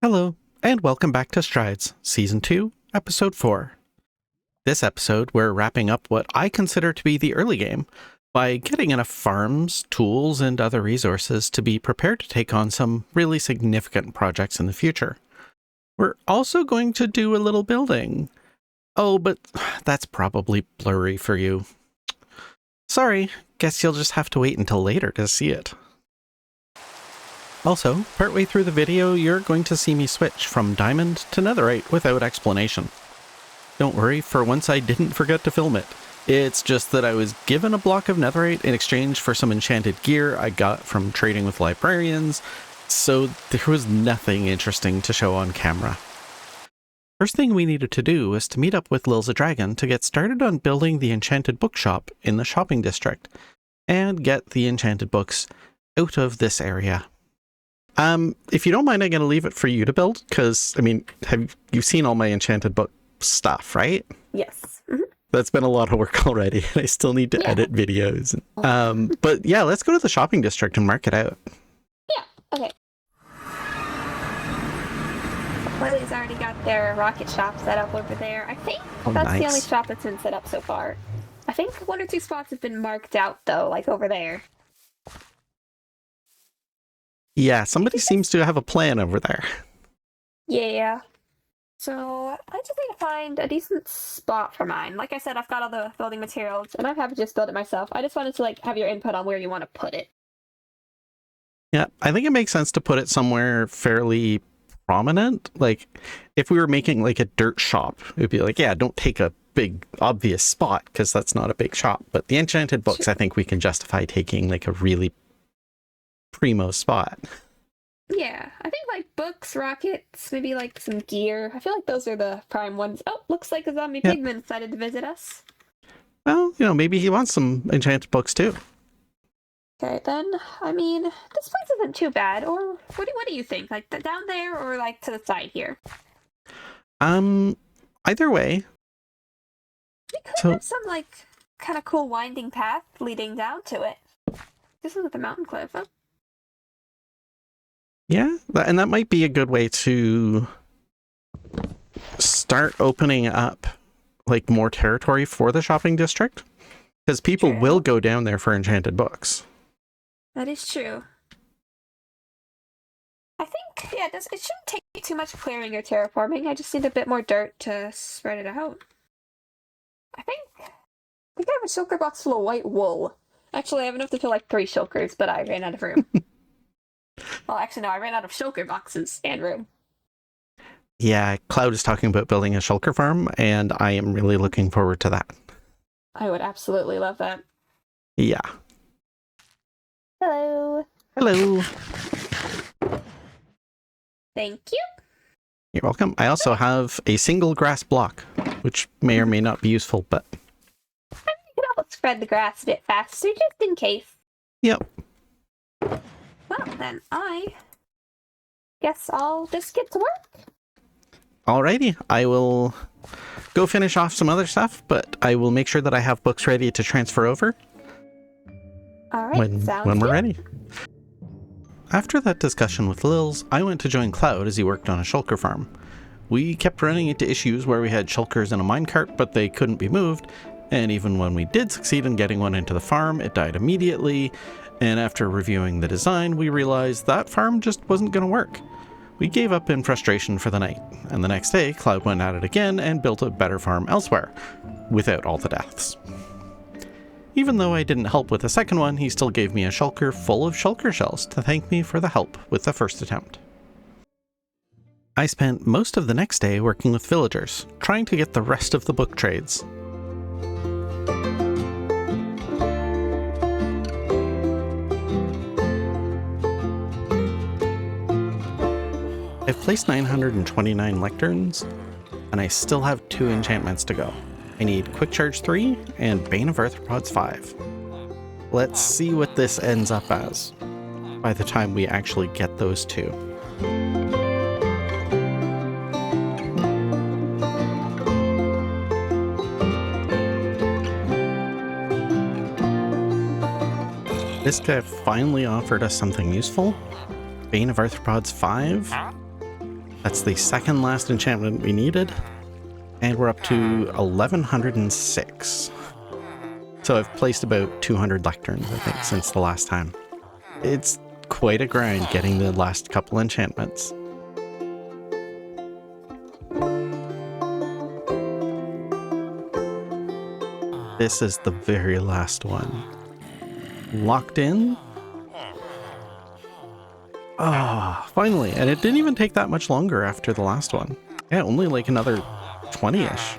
Hello, and welcome back to Strides, Season 2, Episode 4. This episode, we're wrapping up what I consider to be the early game by getting enough farms, tools, and other resources to be prepared to take on some really significant projects in the future. We're also going to do a little building. Oh, but that's probably blurry for you. Sorry, guess you'll just have to wait until later to see it. Also, partway through the video, you're going to see me switch from diamond to netherite without explanation. Don't worry, for once I didn't forget to film it. It's just that I was given a block of netherite in exchange for some enchanted gear I got from trading with librarians, so there was nothing interesting to show on camera. First thing we needed to do was to meet up with Lils the Dragon to get started on building the enchanted bookshop in the shopping district, and get the enchanted books out of this area. If you don't mind, I'm going to leave it for you to build, because, I mean, you've seen all my enchanted book stuff, right? Yes. Mm-hmm. That's been a lot of work already, and I still need to edit videos. But yeah, let's go to the shopping district and mark it out. Yeah, okay. Lellie's already got their rocket shop set up over there. I think that's the only shop that's been set up so far. I think 1 or 2 spots have been marked out, though, like over there. Yeah, somebody seems to have a plan over there. Yeah. So, I just need to find a decent spot for mine. Like I said, I've got all the building materials, and I'm happy to just build it myself. I just wanted to, have your input on where you want to put it. Yeah, I think it makes sense to put it somewhere fairly prominent. Like, if we were making, a dirt shop, it would be like, yeah, don't take a big, obvious spot, because that's not a big shop. But the enchanted books, I think we can justify taking, a really primo spot. Yeah, I think books, rockets, maybe some gear. I feel like those are the prime ones. Oh, looks like a zombie pigman decided to visit us. Well, maybe he wants some enchanted books too. Okay, then, I mean, this place isn't too bad. Or what do you think? Down there or to the side here? Either way. We could have some kind of cool winding path leading down to it. This is the mountain cliff. Oh. Yeah, and that might be a good way to start opening up more territory for the shopping district, because people will go down there for enchanted books. That is true. I think, it shouldn't take too much clearing or terraforming. I just need a bit more dirt to spread it out. I think I have a shulker box full of white wool. Actually, I have enough to fill 3 shulkers, but I ran out of room. Well, actually, no, I ran out of shulker boxes and room. Yeah, Cloud is talking about building a shulker farm, and I am really looking forward to that. I would absolutely love that. Yeah. Hello. Hello. Thank you. You're welcome. I also have a single grass block, which may or may not be useful, but... I mean, you can almost spread the grass a bit faster, just in case. Yep. Well, then I guess I'll just get to work. Alrighty, I will go finish off some other stuff, but I will make sure that I have books ready to transfer over. Alright, when we're ready. After that discussion with Lils, I went to join Cloud as he worked on a shulker farm. We kept running into issues where we had shulkers in a minecart, but they couldn't be moved, and even when we did succeed in getting one into the farm, it died immediately. And after reviewing the design, we realized that farm just wasn't going to work. We gave up in frustration for the night, and the next day, Cloud went at it again and built a better farm elsewhere, without all the deaths. Even though I didn't help with the second one, he still gave me a shulker full of shulker shells to thank me for the help with the first attempt. I spent most of the next day working with villagers, trying to get the rest of the book trades. I've placed 929 lecterns, and I still have 2 enchantments to go. I need Quick Charge 3 and Bane of Arthropods 5. Let's see what this ends up as by the time we actually get those 2. This guy finally offered us something useful. Bane of Arthropods 5. That's the second last enchantment we needed. And we're up to 1106. So I've placed about 200 lecterns, I think, since the last time. It's quite a grind getting the last couple enchantments. This is the very last one. Locked in. Ah, finally. And it didn't even take that much longer after the last one. Yeah, only like another 20-ish.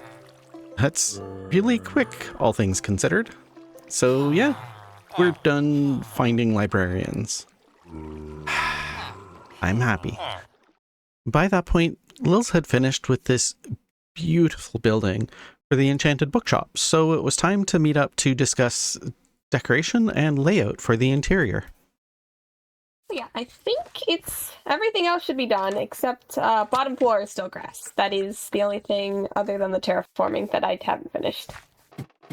That's really quick, all things considered. So yeah, we're done finding librarians. I'm happy. By that point, Lils had finished with this beautiful building for the enchanted bookshop, so it was time to meet up to discuss decoration and layout for the interior. Yeah, I think everything else should be done except bottom floor is still grass. That is the only thing other than the terraforming that I haven't finished.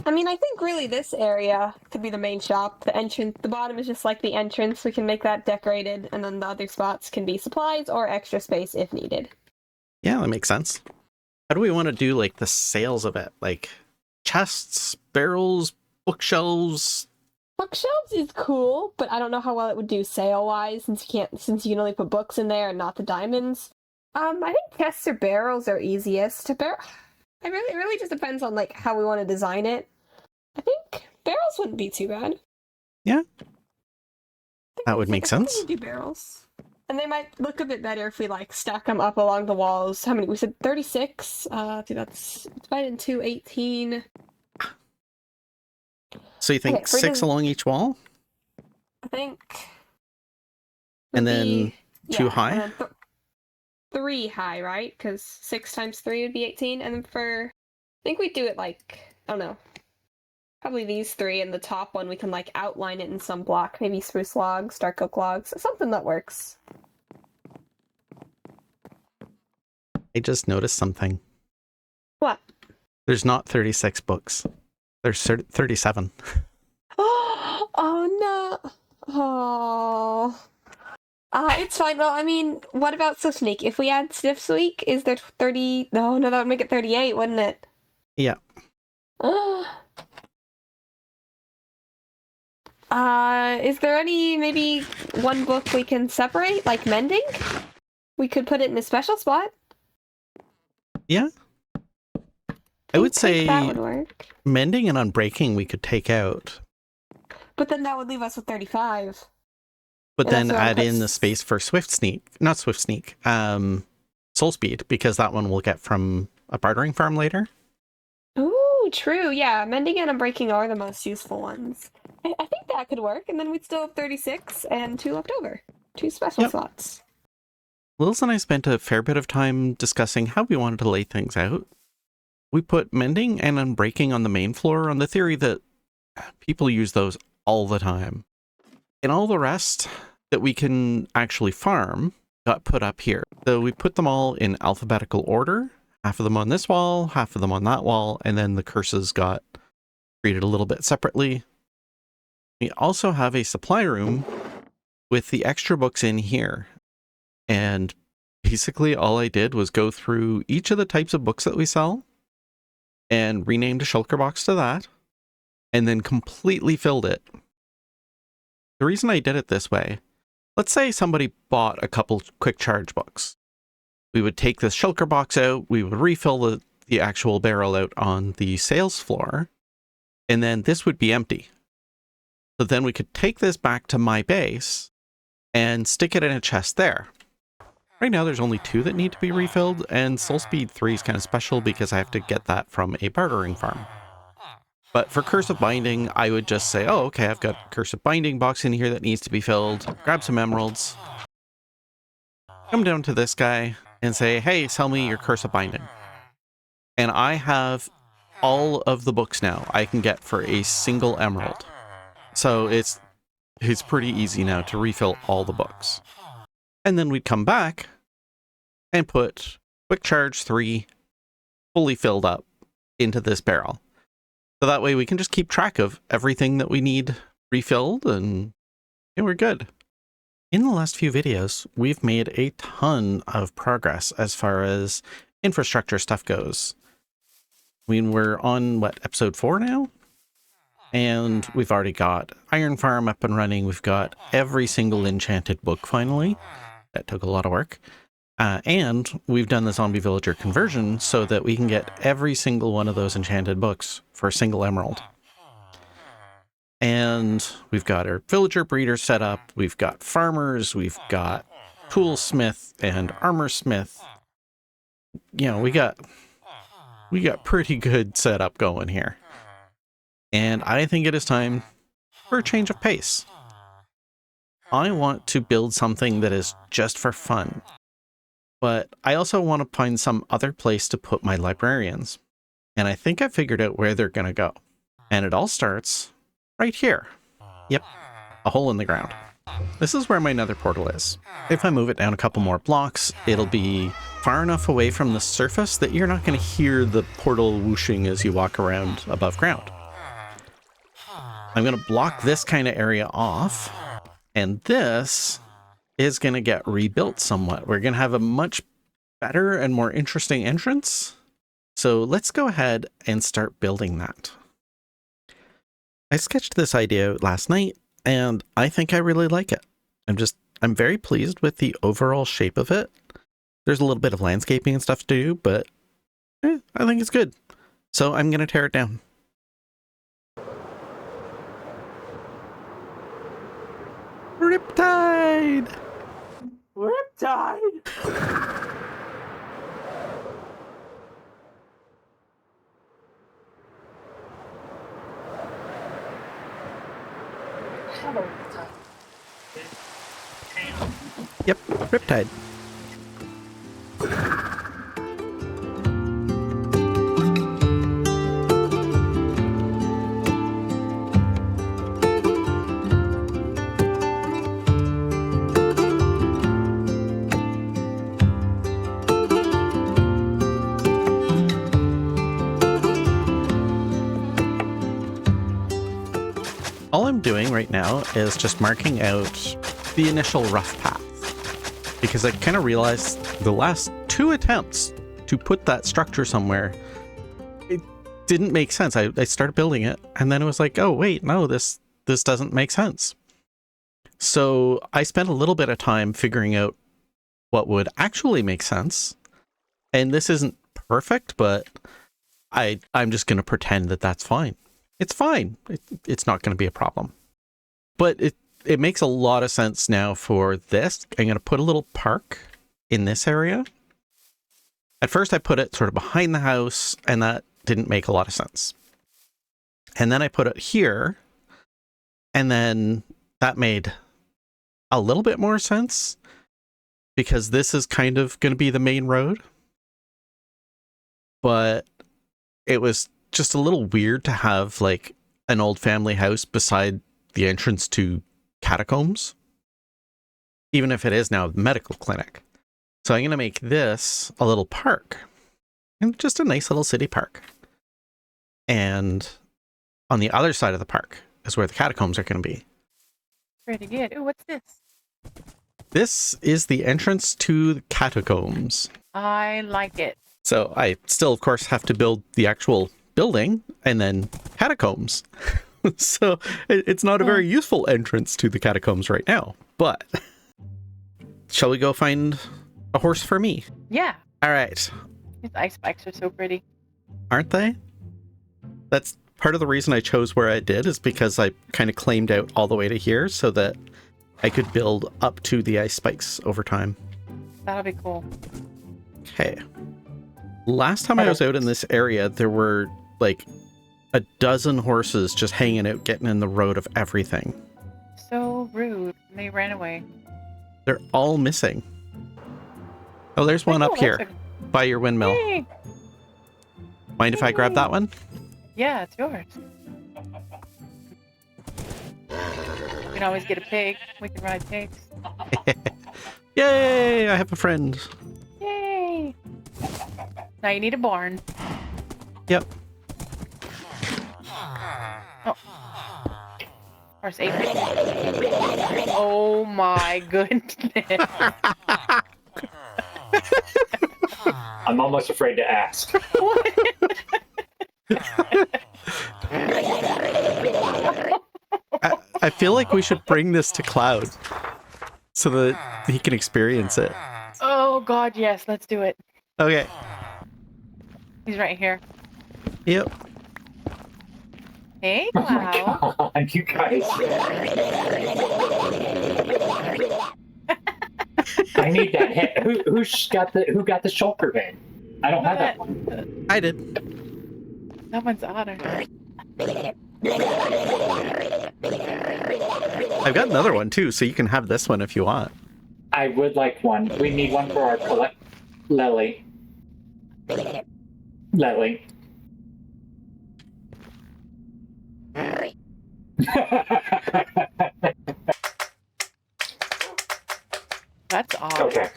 I mean, I think really this area could be the main shop. The entrance, the bottom is just like the entrance. We can make that decorated, and then the other spots can be supplies or extra space if needed. Yeah, that makes sense. How do we want to do like the sales of it? Like chests, barrels, bookshelves? Bookshelves is cool, but I don't know how well it would do sale-wise since you can only put books in there and not the diamonds. I think chests or barrels are easiest. It really just depends on like how we want to design it. I think barrels wouldn't be too bad. Yeah, that would make sense. We do barrels, and they might look a bit better if we like stack them up along the walls. How many? We said 36. That's divided into 18. So you think 6 along each wall? I think. And then 2 high? 3 high, right? Because 6 times 3 would be 18. And then I think we'd do it like, I don't know, probably these 3, and the top one we can like outline it in some block. Maybe spruce logs, dark oak logs, something that works. I just noticed something. What? There's not 36 books. There's 37. Oh no. Oh. It's fine. Well, I mean, what about Swift Sneak? If we add Sniff's Week, is there 30? No, that would make it 38, wouldn't it? Yeah. Is there maybe one book we can separate, like mending? We could put it in a special spot. Yeah. I would say that would work. Mending and Unbreaking we could take out. But then that would leave us with 35. But then add in the space for Soul Speed, because that one we'll get from a bartering farm later. Ooh, true. Yeah, Mending and Unbreaking are the most useful ones. I think that could work, and then we'd still have 36 and 2 left over. 2 special slots. Lils and I spent a fair bit of time discussing how we wanted to lay things out. We put Mending and Unbreaking on the main floor on the theory that people use those all the time. And all the rest that we can actually farm got put up here. So we put them all in alphabetical order. Half of them on this wall, half of them on that wall, and then the curses got treated a little bit separately. We also have a supply room with the extra books in here. And basically all I did was go through each of the types of books that we sell and renamed a shulker box to that, and then completely filled it. The reason I did it this way, let's say somebody bought a couple quick charge books. We would take this shulker box out, we would refill the actual barrel out on the sales floor, and then this would be empty. So then we could take this back to my base and stick it in a chest there. Right now there's only 2 that need to be refilled, and Soul Speed 3 is kind of special because I have to get that from a bartering farm. But for Curse of Binding, I would just say, oh, okay, I've got Curse of Binding box in here that needs to be filled. Grab some emeralds. Come down to this guy and say, hey, sell me your Curse of Binding. And I have all of the books now I can get for a single emerald. So it's pretty easy now to refill all the books. And then we'd come back and put Quick Charge 3 fully filled up into this barrel. So that way we can just keep track of everything that we need refilled, and we're good. In the last few videos, we've made a ton of progress as far as infrastructure stuff goes. I mean, we're on, what, episode 4 now? And we've already got Iron Farm up and running. We've got every single enchanted book finally. That took a lot of work. And we've done the zombie villager conversion so that we can get every single one of those enchanted books for a single emerald. And we've got our villager breeder set up. We've got farmers. We've got toolsmith and armor smith. You know, we got pretty good setup going here. And I think it is time for a change of pace. I want to build something that is just for fun. But I also want to find some other place to put my librarians. And I think I figured out where they're going to go. And it all starts right here. Yep, a hole in the ground. This is where my nether portal is. If I move it down a couple more blocks, it'll be far enough away from the surface that you're not going to hear the portal whooshing as you walk around above ground. I'm going to block this kind of area off, and this is going to get rebuilt somewhat. We're going to have a much better and more interesting entrance. So let's go ahead and start building that. I sketched this idea out last night, and I think I really like it. I'm very pleased with the overall shape of it. There's a little bit of landscaping and stuff to do, but I think it's good. So I'm going to tear it down. Riptide! Riptide! Yep, Riptide. All I'm doing right now is just marking out the initial rough path, because I kind of realized the last 2 attempts to put that structure somewhere, it didn't make sense. I started building it, and then it was like, oh wait, no, this doesn't make sense. So I spent a little bit of time figuring out what would actually make sense, and this isn't perfect, but I'm just going to pretend that that's fine. It's fine. It's not going to be a problem. But it makes a lot of sense now for this. I'm going to put a little park in this area. At first I put it sort of behind the house, and that didn't make a lot of sense. And then I put it here, and then that made a little bit more sense, because this is kind of going to be the main road. But it was just a little weird to have like an old family house beside the entrance to Catacombs, even if it is now a medical clinic. So I'm going to make this a little park, and just a nice little city park. And on the other side of the park is where the catacombs are going to be. Pretty good. Ooh, what's this? This is the entrance to the catacombs. I like it. So I still, of course, have to build the actual building and then catacombs. So it's not a very useful entrance to the catacombs right now, but shall we go find a horse for me? Yeah. All right. These ice spikes are so pretty. Aren't they? That's part of the reason I chose where I did, is because I kind of claimed out all the way to here so that I could build up to the ice spikes over time. That'll be cool. Okay. Last time I was out in this area, there were like a dozen horses just hanging out, getting in the road of everything. So rude. And they ran away. They're all missing. Oh, there's one up here by your windmill. Yay. Mind if I grab that one? Yeah, it's yours. We can always get a pig. We can ride pigs. Yay! I have a friend. Yay! Now you need a barn. Yep. Oh. Or it's 8%. Oh my goodness. I'm almost afraid to ask. I feel like we should bring this to Cloud so that he can experience it. Oh god, yes, let's do it. Okay. He's right here. Yep. Hey, Oh my Cloud. god, you guys. I need that head. Who got the Shulker head? I don't have that one. I did. That one's Otter. I've got another one too, so you can have this one if you want. I would like one. We need one for our Lellie. Lellie. That's Otter. Okay.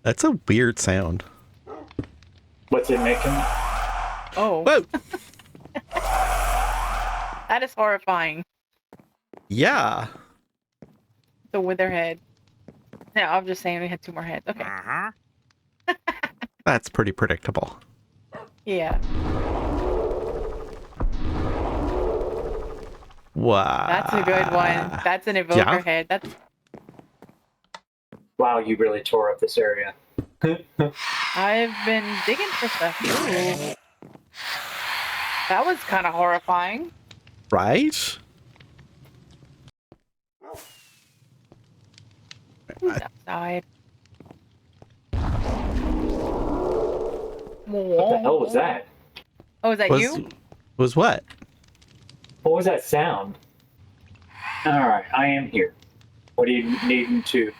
That's a weird sound. What's it making? Oh. Whoa! That is horrifying. Yeah. The wither head. Yeah, I'm just saying we had 2 more heads. Okay. That's pretty predictable. Yeah. Wow. That's a good one. That's an evoker Yeah. head. That's Wow, you really tore up this area. I've been digging for stuff. Ooh. That was kind of horrifying. Right? Who's outside? What the hell was that? Oh, is that you? Was what? What was that sound? Alright, I am here. What do you need to?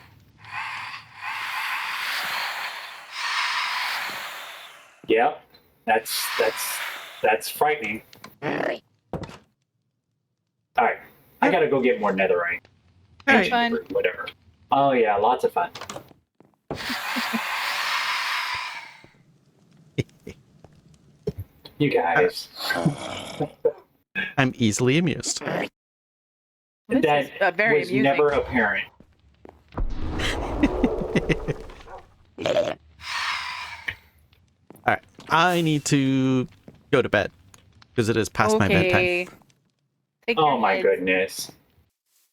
Yep, that's frightening. Alright, I gotta go get more netherite. Alright. Fun. Whatever. Oh yeah, lots of fun. You guys. I'm easily amused. This That is very was amusing. never apparent. Alright. I need to go to bed because it is past my bedtime. Take Oh your my heads. goodness.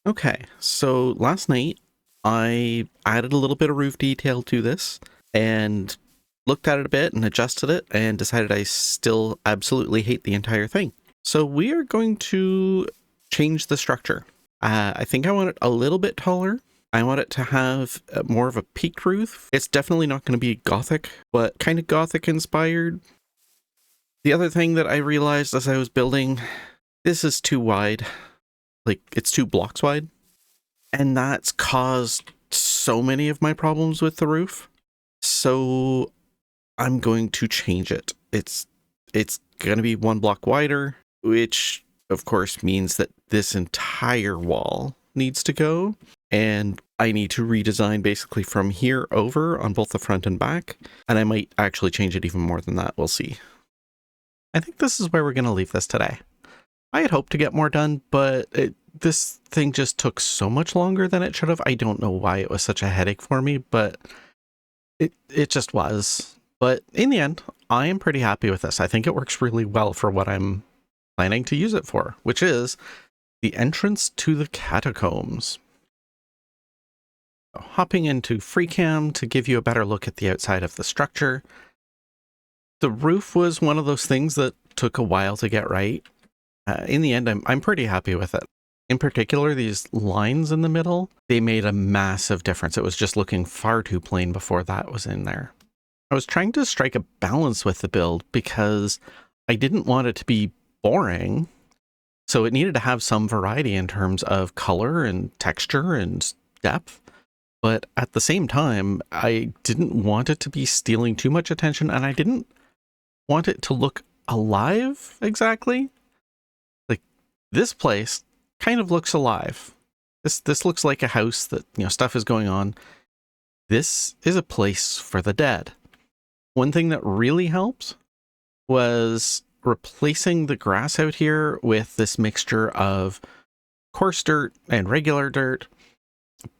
Okay, so last night I added a little bit of roof detail to this and looked at it a bit and adjusted it and decided I still absolutely hate the entire thing. So we are going to change the structure. I think I want it a little bit taller. I want it to have more of a peaked roof. It's definitely not going to be Gothic, but kind of Gothic inspired. The other thing that I realized as I was building, this is too wide. Like, it's 2 blocks wide. And that's caused so many of my problems with the roof. So I'm going to change it. It's going to be 1 block wider, which of course means that this entire wall needs to go. And I need to redesign basically from here over on both the front and back. And I might actually change it even more than that. We'll see. I think this is where we're going to leave this today. I had hoped to get more done, but this thing just took so much longer than it should have. I don't know why it was such a headache for me, but it just was. But in the end, I am pretty happy with this. I think it works really well for what I'm planning to use it for, which is the entrance to the catacombs. Hopping into FreeCam to give you a better look at the outside of the structure. The roof was one of those things that took a while to get right. In the end, I'm pretty happy with it. In particular, these lines in the middle, they made a massive difference. It was just looking far too plain before that was in there. I was trying to strike a balance with the build because I didn't want it to be boring. So it needed to have some variety in terms of color and texture and depth. But at the same time, I didn't want it to be stealing too much attention, and I didn't want it to look alive exactly. Like, this place kind of looks alive. This looks like a house that, stuff is going on. This is a place for the dead. One thing that really helped was replacing the grass out here with this mixture of coarse dirt and regular dirt.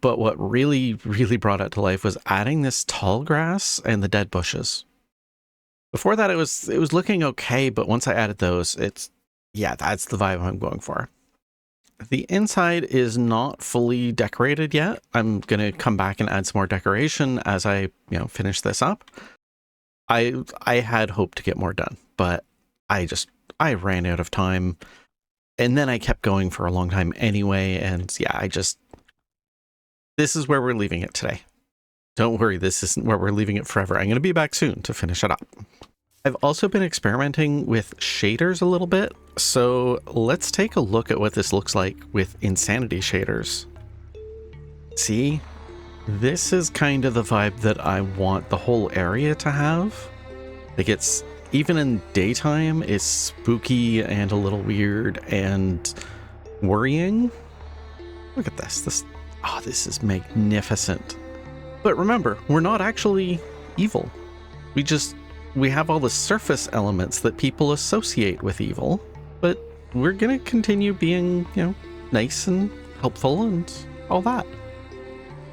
But what really, really brought it to life was adding this tall grass and the dead bushes. Before that, it was looking okay, but once I added those, that's the vibe I'm going for. The inside is not fully decorated yet. I'm going to come back and add some more decoration as I, finish this up. I had hoped to get more done, but I ran out of time, and then I kept going for a long time anyway, and this is where we're leaving it today. Don't worry, this isn't where we're leaving it forever. I'm going to be back soon to finish it up. I've also been experimenting with shaders a little bit, so let's take a look at what this looks like with Insanity shaders. See? This is kind of the vibe that I want the whole area to have. Like, it's, even in daytime, it's spooky and a little weird and worrying. Look at this. This is magnificent. But remember, we're not actually evil. We have all the surface elements that people associate with evil, but we're gonna continue being, nice and helpful and all that.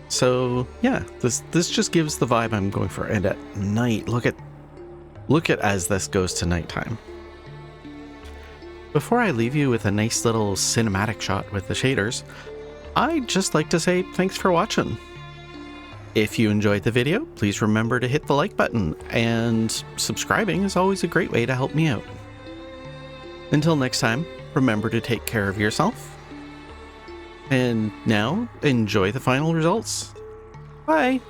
So yeah, this just gives the vibe I'm going for. And at night, look at as this goes to nighttime. Before I leave you with a nice little cinematic shot with the shaders, I'd just like to say thanks for watching. If you enjoyed the video, please remember to hit the like button, and subscribing is always a great way to help me out. Until next time, remember to take care of yourself. And now, enjoy the final results. Bye!